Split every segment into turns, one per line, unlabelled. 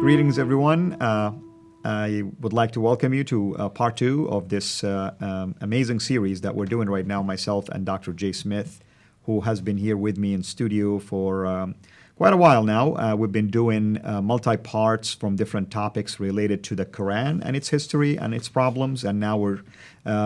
Greetings, everyone. I would like to welcome you to part two of this amazing series that we're doing right now, myself and Dr. Jay Smith, who has been here with me in studio for quite a while now. We've been doing multi-parts from different topics related to the Quran and its history and its problems, and now we're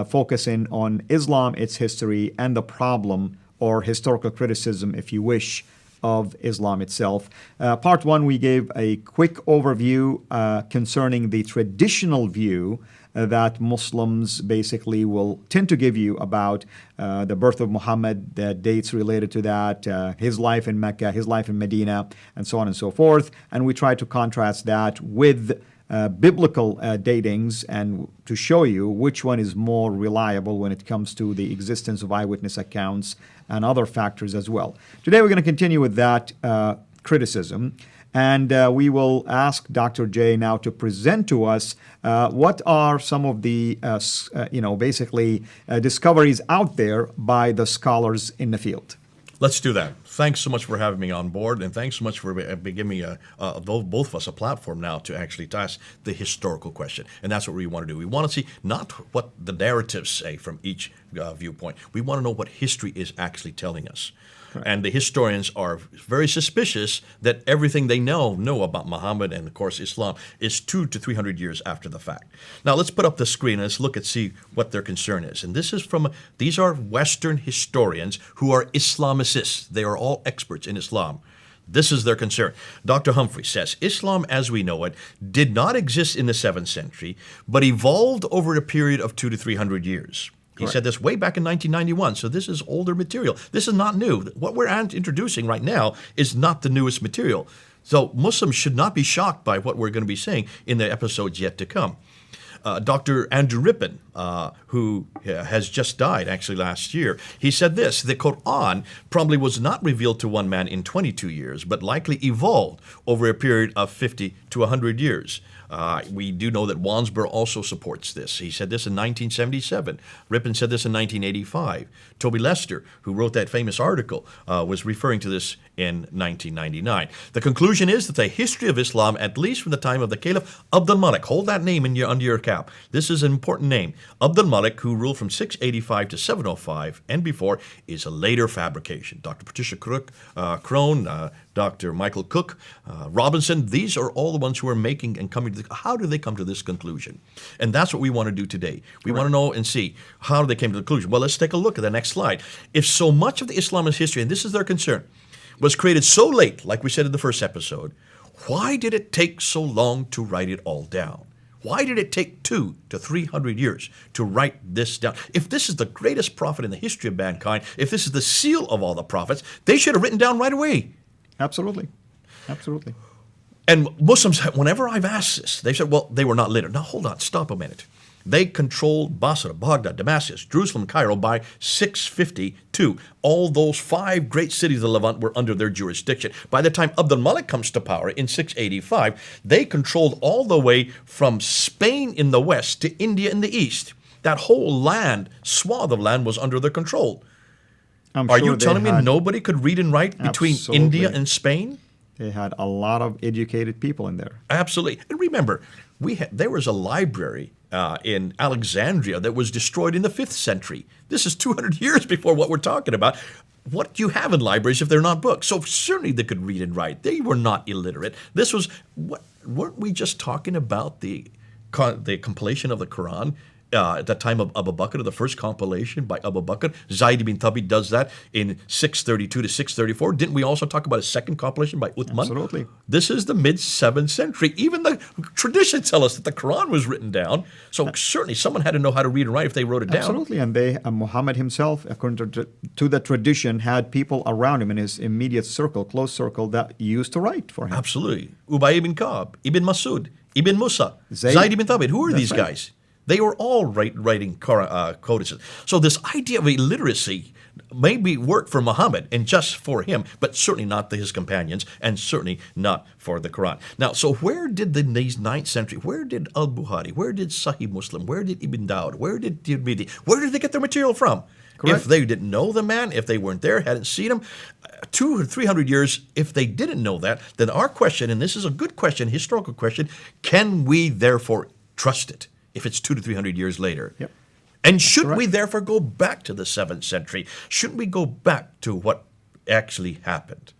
focusing on Islam, its history, and the problem, or historical criticism, if you wish, of Islam itself. Part one, we gave a quick overview concerning the traditional view that Muslims basically will tend to give you about the birth of Muhammad, the dates related to that, his life in Mecca, his life in Medina, and so on and so forth. And we try to contrast that with biblical datings and to show you which one is more reliable when it comes to the existence of eyewitness accounts and other factors as well. Today we're going to continue with that criticism, and we will ask Dr. J now to present to us what are some of the basically discoveries out there by the scholars in the field.
Let's do that. Thanks so much for having me on board, and thanks so much for giving me both of us a platform now to actually ask the historical question. And that's what we want to do. We want to see not what the narratives say from each viewpoint. We want to know what history is actually telling us. Correct. And the historians are very suspicious that everything they know about Muhammad and, of course, Islam is 200 to 300 years after the fact. Now, let's put up the screen and let's look and see what their concern is. And these are Western historians who are Islamicists. They are all experts in Islam. This is their concern. Dr. Humphrey says, Islam as we know it did not exist in the 7th century, but evolved over a period of 200 to 300 years. He said this way back in 1991, so this is older material. This is not new. What we're introducing right now is not the newest material. So Muslims should not be shocked by what we're going to be saying in the episodes yet to come. Dr. Andrew Rippon, who has just died actually last year, he said this: the Quran probably was not revealed to one man in 22 years, but likely evolved over a period of 50 to 100 years. We do know that Wansborough also supports this. He said this in 1977. Rippon said this in 1985. Toby Lester, who wrote that famous article, was referring to this in 1999. The conclusion is that the history of Islam, at least from the time of the Caliph Abdul Malik, hold that name under your cap. This is an important name. Abdul Malik, who ruled from 685 to 705 and before, is a later fabrication. Dr. Patricia Crone, Dr. Michael Cook, Robinson, these are all the ones who are making and coming to how do they come to this conclusion? And that's what we want to do today. We want to know and see how they came to the conclusion. Well, let's take a look at the next slide. If so much of the Islamist history, and this is their concern, was created so late, like we said in the first episode, why did it take so long to write it all down? Why did it take 200 to 300 years to write this down? If this is the greatest prophet in the history of mankind, if this is the seal of all the prophets, they should have written down right away.
Absolutely. Absolutely.
And Muslims, whenever I've asked this, they said, well, they were not literate. Now, hold on, stop a minute. They controlled Basra, Baghdad, Damascus, Jerusalem, Cairo by 652. All those 5 great cities of the Levant were under their jurisdiction. By the time Abdul Malik comes to power in 685, they controlled all the way from Spain in the west to India in the east. That whole swath of land was under their control. Are you telling me nobody could read and write between India and Spain?
They had a lot of educated people in there.
Absolutely. And remember, there was a library in Alexandria that was destroyed in the 5th century. This is 200 years before what we're talking about. What do you have in libraries if they're not books? So certainly they could read and write. They were not illiterate. This was, weren't we just talking about the compilation of the Quran? At the time of Abu Bakr, the first compilation by Abu Bakr, Zayd ibn Thabit does that in 632 to 634. Didn't we also talk about a second compilation by Uthman?
Absolutely.
This is the mid-7th century. Even the traditions tell us that the Quran was written down. So certainly someone had to know how to read and write if they wrote it down.
Absolutely. And Muhammad himself, according to the tradition, had people around him in his immediate circle, close circle, that used to write for him.
Absolutely. Ubay ibn Ka'b, Ibn Masud, Ibn Musa, Zayd ibn Thabit. Who are these guys? They were all writing codices. So this idea of illiteracy maybe worked for Muhammad and just for him, but certainly not to his companions and certainly not for the Quran. Now, so where did these 9th century, where did Al-Bukhari, where did Sahih Muslim, where did Ibn Dawud, where did Tirmidhi, where did they get their material from?
Correct.
If they didn't know the man, if they weren't there, hadn't seen him, 200 or 300 years, if they didn't know that, then our question, and this is a good question, historical question, can we therefore trust it if it's 200 to 300 years later?
Yep.
And should we
correct.
therefore go back to the 7th century? Shouldn't we go back to what actually happened?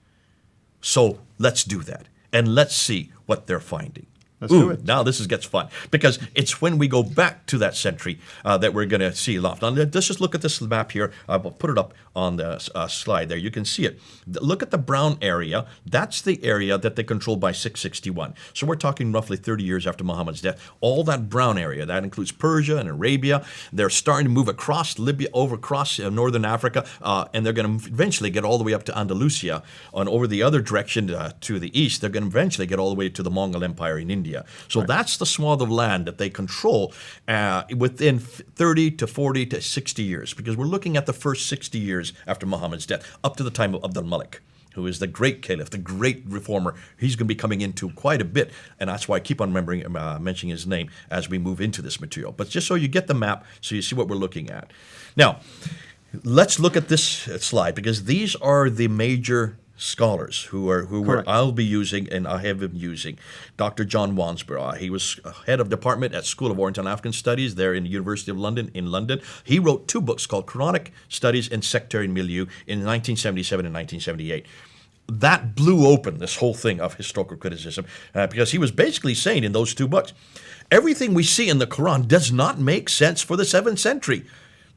So let's do that, and let's see what they're finding.
Let's do it.
Now this gets fun, because it's when we go back to that century that we're going to see a lot. Now let's just look at this map here. I'll put it up on the slide there. You can see it. Look at the brown area. That's the area that they controlled by 661. So we're talking roughly 30 years after Muhammad's death. All that brown area, that includes Persia and Arabia. They're starting to move across Libya, over across northern Africa, and they're going to eventually get all the way up to Andalusia. And over the other direction to the east, they're going to eventually get all the way to the Mongol Empire in India. So that's the swath of land that they control within 30 to 40 to 60 years, because we're looking at the first 60 years after Muhammad's death, up to the time of Abdul Malik, who is the great caliph, the great reformer. He's going to be coming into quite a bit, and that's why I keep on mentioning his name as we move into this material. But just so you get the map, so you see what we're looking at. Now, let's look at this slide, because these are the major scholars who I'll be using, and I have been using. Dr. John Wansborough, he was head of department at School of Oriental and African Studies there in the University of London in London. He wrote 2 books called Quranic Studies and Sectarian Milieu in 1977 and 1978. That blew open this whole thing of historical criticism, because he was basically saying in those 2 books, everything we see in the Quran does not make sense for the 7th century.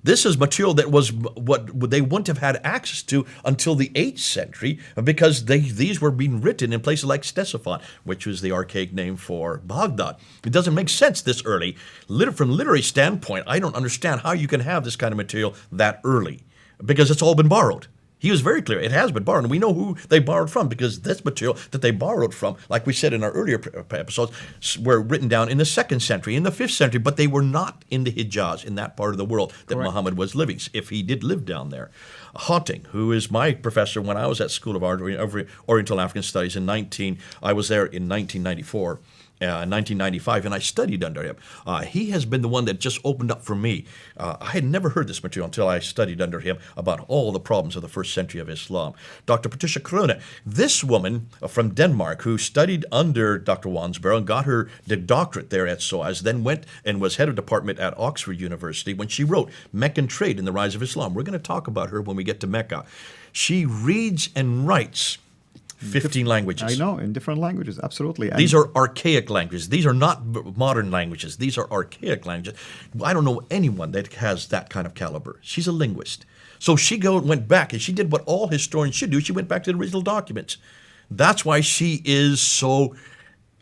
This is material that was what they wouldn't have had access to until the 8th century, because these were being written in places like Ctesiphon, which was the archaic name for Baghdad. It doesn't make sense this early. From a literary standpoint, I don't understand how you can have this kind of material that early, because it's all been borrowed. He was very clear. It has been borrowed, and we know who they borrowed from, because this material that they borrowed from, like we said in our earlier episodes, were written down in the 2nd century, in the 5th century, but they were not in the Hijaz, in that part of the world that Muhammad was living, if he did live down there. Haunting, who is my professor when I was at School of Oriental African Studies I was there in 1994. 1995, and I studied under him. He has been the one that just opened up for me. I had never heard this material until I studied under him about all the problems of the 1st century of Islam. Dr. Patricia Krone, this woman from Denmark who studied under Dr. Wansborough and got her doctorate there at SOAS, then went and was head of department at Oxford University when she wrote Meccan Trade and the Rise of Islam. We're going to talk about her when we get to Mecca. She reads and writes 15 languages.
I know, in different languages, absolutely.
These are archaic languages. These are not modern languages. These are archaic languages. I don't know anyone that has that kind of caliber. She's a linguist. So she went back, and she did what all historians should do. She went back to the original documents. That's why she is so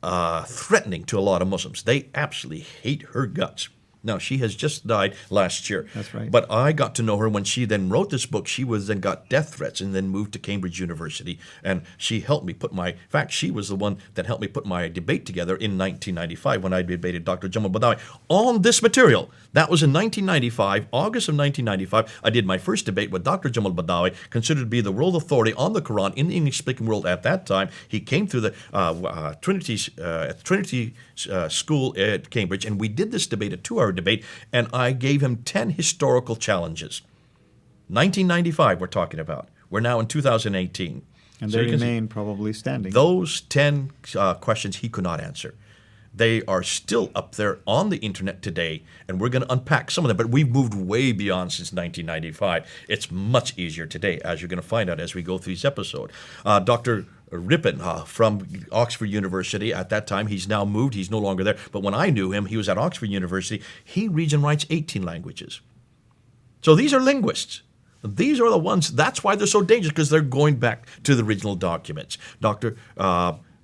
threatening to a lot of Muslims. They absolutely hate her guts. Now, she has just died last year.
That's right.
But I got to know her when she then wrote this book. She then got death threats and then moved to Cambridge University. And she helped me in fact, she was the one that helped me put my debate together in 1995 when I debated Dr. Jamal Badawi on this material. That was in 1995, August of 1995. I did my first debate with Dr. Jamal Badawi, considered to be the world authority on the Quran in the English-speaking world at that time. He came through the Trinity School at Cambridge, and we did this debate, a 2-hour debate, and I gave him 10 historical challenges. 1995 we're talking about. We're now in 2018.
And they remain probably standing.
Those 10 questions he could not answer. They are still up there on the internet today, and we're going to unpack some of them, but we've moved way beyond since 1995. It's much easier today, as you're going to find out as we go through this episode. Dr. Rippin from Oxford University at that time. He's now moved. He's no longer there. But when I knew him, he was at Oxford University. He reads and writes 18 languages. So these are linguists. These are the ones, that's why they're so dangerous, because they're going back to the original documents.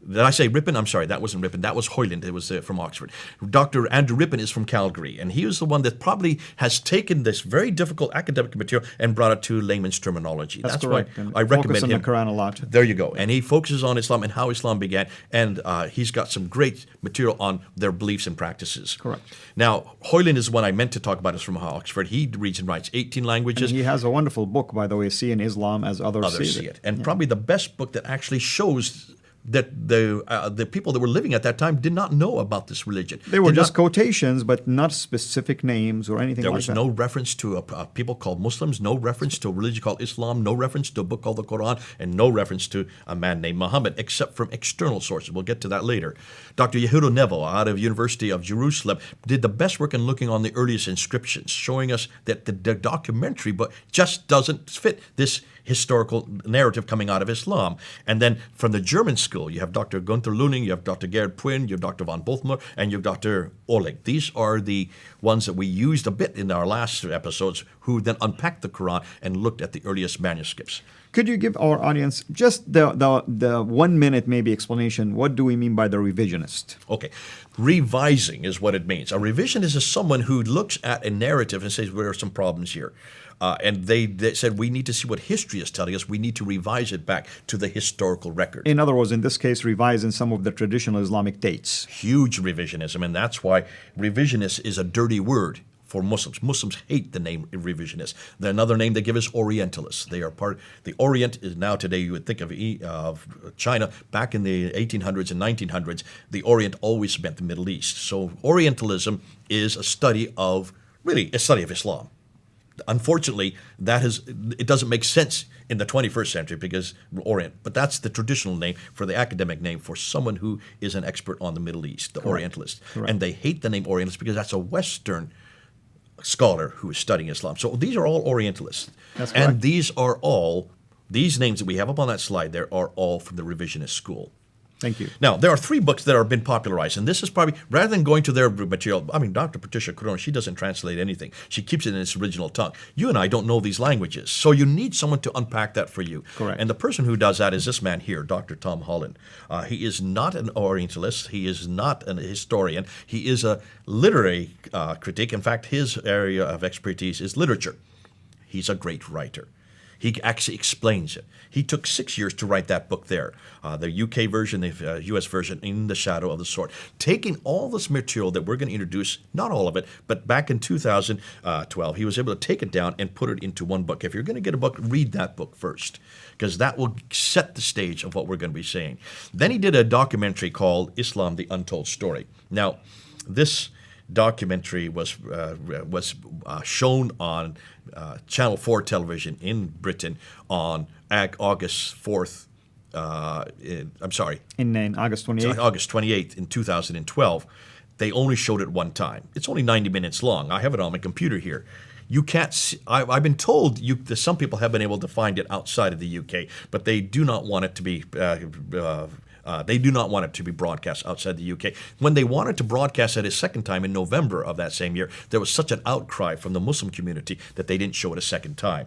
Did I say Rippin? I'm sorry, that wasn't Rippin. That was Hoyland. It was from Oxford. Dr. Andrew Rippin is from Calgary, and he was the one that probably has taken this very difficult academic material and brought it to layman's terminology.
That's
why
correct.
I recommend him.
Focus on the Quran a lot.
There you go. And he focuses on Islam and how Islam began, and he's got some great material on their beliefs and practices.
Correct.
Now, Hoyland is the one I meant to talk about. Is from Oxford. He reads and writes 18 languages.
And he has a wonderful book, by the way, Seeing Islam as Others See It.
And probably the best book that actually shows that the people that were living at that time did not know about this religion.
They were
Did
just
not-
quotations, but not specific names or anything
There
like
was
that.
no reference to a people called Muslims, no reference to a religion called Islam, no reference to a book called the Quran, and no reference to a man named Muhammad, except from external sources. We'll get to that later. Dr. Yehuda Nevo, out of University of Jerusalem, did the best work in looking on the earliest inscriptions, showing us that the documentary book just doesn't fit this historical narrative coming out of Islam. And then from the German school, you have Dr. Gunther Luning, you have Dr. Gerd Puin, you have Dr. von Bothmer, and you have Dr. Ohlig. These are the ones that we used a bit in our last episodes, who then unpacked the Quran and looked at the earliest manuscripts.
Could you give our audience just the 1 minute maybe explanation? What do we mean by the revisionist?
Okay, revising is what it means. A revisionist is someone who looks at a narrative and says, there are some problems here. And they said, we need to see what history is telling us. We need to revise it back to the historical record.
In other words, in this case, revising some of the traditional Islamic dates.
Huge revisionism, and that's why revisionist is a dirty word for Muslims. Muslims hate the name revisionist. Another name they give is Orientalists. They are the Orient is now today, you would think of China. Back in the 1800s and 1900s, the Orient always meant the Middle East. So Orientalism is a study of Islam. Unfortunately, it doesn't make sense in the 21st century because Orient, but that's the traditional name for the academic name for someone who is an expert on the Middle East, the
Correct.
Orientalist.
Correct.
And they hate the name Orientalist because that's a Western scholar who is studying Islam. So these are all Orientalists.
That's correct.
And these names that we have up on that slide there are all from the revisionist school.
Thank you.
Now, there are 3 books that have been popularized, and this is probably, rather than going to their material, I mean, Dr. Patricia Corona, she doesn't translate anything. She keeps it in its original tongue. You and I don't know these languages, so you need someone to unpack that for you.
Correct.
And the person who does that is this man here, Dr. Tom Holland. He is not an Orientalist. He is not a historian. He is a literary critic. In fact, his area of expertise is literature. He's a great writer. He actually explains it. He took 6 years to write that book there, the UK version, the US version, In the Shadow of the Sword. Taking all this material that we're going to introduce, not all of it, but back in 2012, he was able to take it down and put it into one book. If you're going to get a book, read that book first, because that will set the stage of what we're going to be saying. Then he did a documentary called Islam, the Untold Story. Now, this documentary was shown on Channel 4 television in Britain on August 4th.
In August 28th.
August 28th in 2012. They only showed it one time. It's only 90 minutes long. I have it on my computer here. You can't see, I've been told that some people have been able to find it outside of the UK, but they do not want it to be broadcast outside the UK. When they wanted to broadcast it a second time in November of that same year, there was such an outcry from the Muslim community that they didn't show it a second time.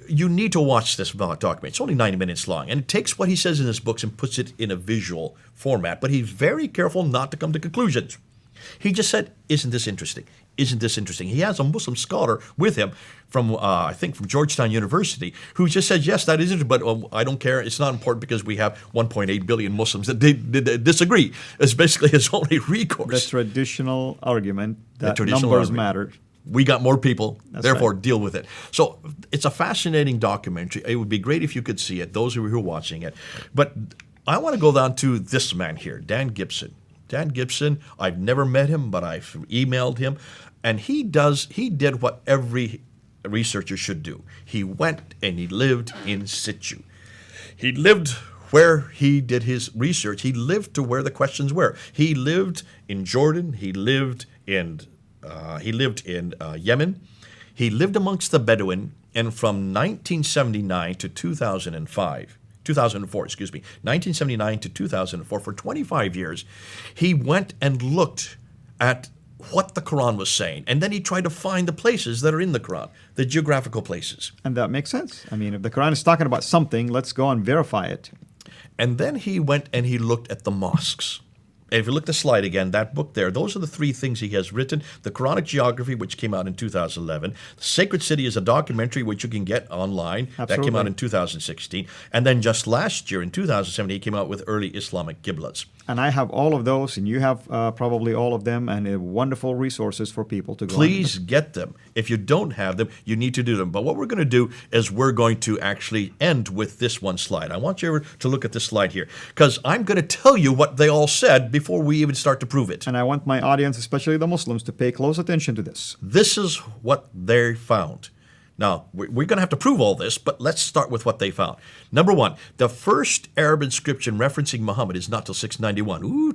You need to watch this documentary. It's only 90 minutes long, and it takes what he says in his books and puts it in a visual format, but he's very careful not to come to conclusions. He just said, isn't this interesting? Isn't this interesting? He has a Muslim scholar with him from, I think, from Georgetown University, who just said, yes, that is interesting, but I don't care. It's not important because we have 1.8 billion Muslims that disagree. It's basically his only recourse.
The traditional argument that
traditional
numbers
argument.
matter.
We got more people,
That's
therefore
right.
deal with it. So it's a fascinating documentary. It would be great if you could see it, those who are watching it. But I want to go down to this man here, Dan Gibson. Dan Gibson, I've never met him, but I've emailed him. And he did what every researcher should do. He went and he lived in situ. He lived where he did his research. He lived to where the questions were. He lived in Jordan. He lived in Yemen. He lived amongst the Bedouin. And from 1979 to 1979 to 2004, for 25 years, he went and looked at what the Quran was saying. And then he tried to find the places that are in the Quran, the geographical places.
And that makes sense. I mean, if the Quran is talking about something, let's go and verify it.
And then he went and he looked at the mosques. And if you look at the slide again, that book there, those are the 3 things he has written. The Quranic Geography, which came out in 2011. The Sacred City is a documentary which you can get online.
Absolutely.
That came out in 2016. And then just last year, in 2017, he came out with Early Islamic Qiblats.
And I have all of those, and you have probably all of them, and wonderful resources for people to go.
Please get them. If you don't have them, you need to do them. But what we're going to do is we're going to actually end with this one slide. I want you to look at this slide here, because I'm going to tell you what they all said before we even start to prove it.
And I want my audience, especially the Muslims, to pay close attention to this.
This is what they found. Now, we're going to have to prove all this, but let's start with what they found. Number one, the first Arab inscription referencing Muhammad is not till 691. Ooh,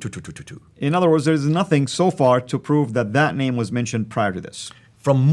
In other words, there's nothing so far to prove that that name was mentioned prior to this.
From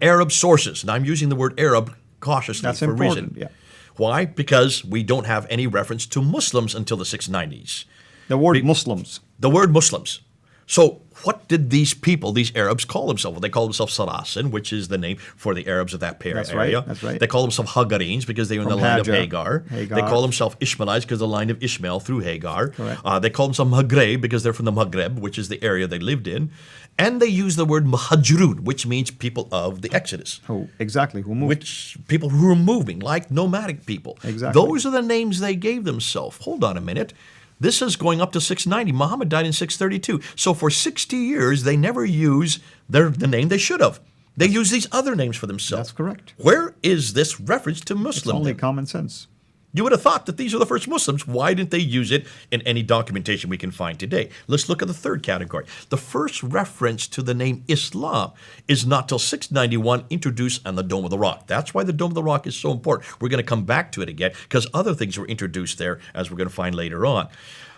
Arab sources. Now, I'm using the word Arab cautiously
That's
for a
important,
reason.
yeah.
Why? Because we don't have any reference to Muslims until the 690s.
The word Muslims.
The word Muslims. So what did these people, these Arabs, call themselves? Well, they call themselves Saracen, which is the name for the Arabs of that
That's
area.
right, that's right.
They call themselves Hagarenes because they were in the
From
line of
Hagar.
Hagar. They call themselves Ishmaelites because the line of Ishmael through Hagar.
Correct.
They call themselves Maghreb because they're from the Maghreb, which is the area they lived in. And they use the word Muhajirun, which means people of the Exodus.
Who exactly? Who moved?
Which people who are moving, like nomadic people.
Exactly.
Those are the names they gave themselves. Hold on a minute. This is going up to 690. Muhammad died in 632. So for 60 years, they never use the name they should have. They use these other names for themselves.
That's correct.
Where is this reference to
It's
Muslim?
only
then?
common sense.
You would have thought that these are the first Muslims. Why didn't they use it in any documentation we can find today? Let's look at the third category. The first reference to the name Islam is not till 691, introduced on the Dome of the Rock. That's why the Dome of the Rock is so important. We're going to come back to it again because other things were introduced there, as we're going to find later on.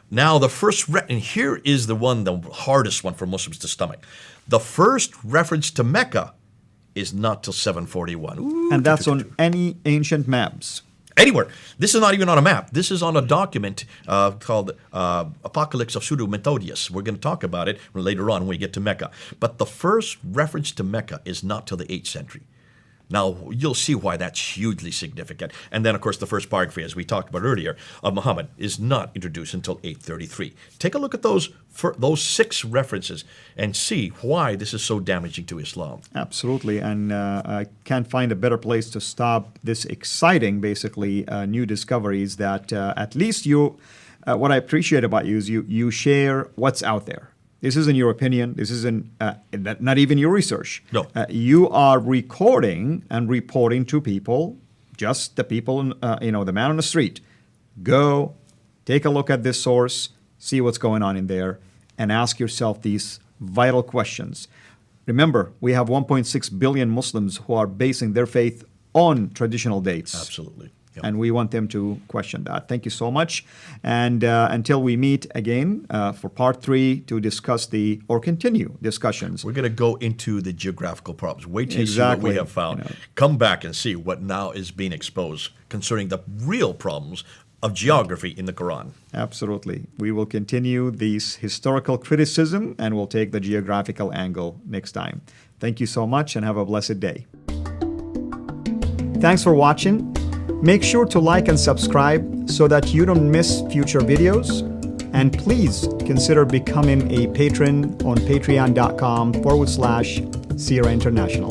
Now, the first, and here is the hardest one for Muslims to stomach. The first reference to Mecca is not till 741. Ooh,
And that's on any ancient maps.
Anywhere. This is not even on a map. This is on a document called Apocalypse of Pseudo Methodius. We're going to talk about it later on when we get to Mecca. But the first reference to Mecca is not till the 8th century. Now, you'll see why that's hugely significant. And then, of course, the first biography, as we talked about earlier, of Muhammad is not introduced until 833. Take a look at those 6 references and see why this is so damaging to Islam.
Absolutely, and I can't find a better place to stop this exciting, basically, new discoveries that at least you, what I appreciate about you is you share what's out there. This isn't your opinion. This isn't not even your research.
No.
You are recording and reporting to people, just the people, the man on the street. Go, take a look at this source, see what's going on in there, and ask yourself these vital questions. Remember, we have 1.6 billion Muslims who are basing their faith on traditional dates.
Absolutely. Yep.
And we want them to question that. Thank you so much. And until we meet again for part 3 to discuss continue discussions.
We're going to go into the geographical problems. Wait till you see
Exactly.
what we have found. Come back and see what now is being exposed concerning the real problems of geography in the Quran.
Absolutely. We will continue these historical criticism and we'll take the geographical angle next time. Thank you so much and have a blessed day. Thanks for watching. Make sure to like and subscribe so that you don't miss future videos. And please consider becoming a patron on patreon.com/CIRA International.